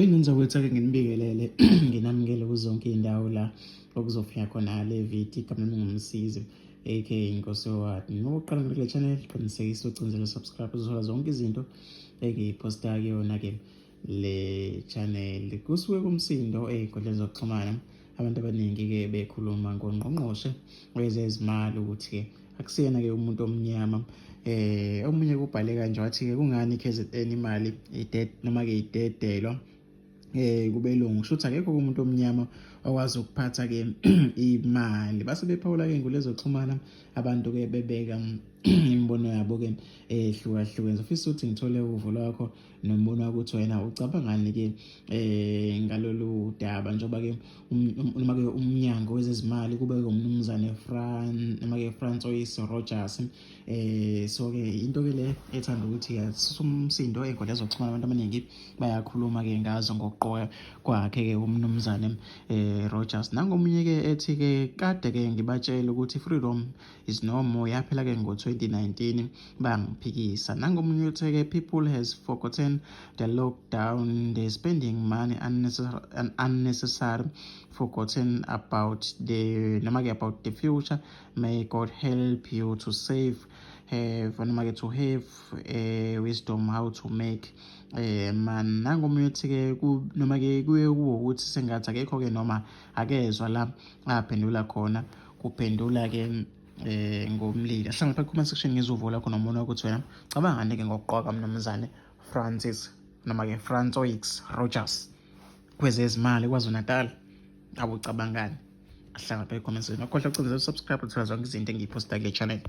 Bengenza ukuthi-ke nginibikelele nginamukele kuzonke iy'ndawo la okuzofika khona le video igama lami ngumsizi aka Nkosi Yowadi. Nokuqala ngikule channel qinisekisa ucindezela subscribe uzothola zonke izinto engiyiphosta kuyona-ke le channel. Kusuke kumsindo ey'nkundleni zokuxhumana abantu abaningi-ke bekhuluma ngongqongqoshe wezezimali ukuthi-ke akusiyena-ke umuntu omnyama. Omunye kubhale kanje wathi-ke kungani KZN imali noma-ke idedelwa kubelungu kushuthi akekho umuntu omnyama okwazi ukuphatha-ke imali. Base bephawula-ke ngolezi zokuxhumana abantu-ke bebeka imibono yabo-ke ehlukahlukene. Ngifisa ukuthi ngithole uvo lwakho nombono ukuthi wena ucabangani-ke ngalolu daba njengoba-ke noma-ke umnyango wezezimali kube umnumzane noma-ke Francois Rogers. So-ke into-ke le ethanda ukuthi umsindo ey'nkundleni zokuxhumana abantu abaningi bayakhuluma-ke ngazo ngokuqoka kwakhe-ke umnumzane Rogers. Nangomunye-ke ethi-ke kade-ke ngibatshela ukuthi freedom is no more, yaphela-ke ngo-2019 bangiphikisa. Nangomunye uthi-ke people has forgotten the lockdown, they're spending money unnecessary, forgotten about about the future. May God help you to save, to have wisdom how to make man. Nangomunye uthi-ke noma-ke kuye kuwo ukuthi sengathi akekho-ke noma akezwa la aphendula khona kuphendula-ke ngomlilo. Ahlangana phakathi comment section ngezuvo lakho nombono ukuthi wena cabangani-ke ngokuqoka mnumzane Francois Rogers kwezezimali KwaZulu-Natal. Abucabangani? Ahlangana phakathi comment section. Akhohlwa ukucindezela subscribe uthola zonke izinto engiyiphosta kule channel.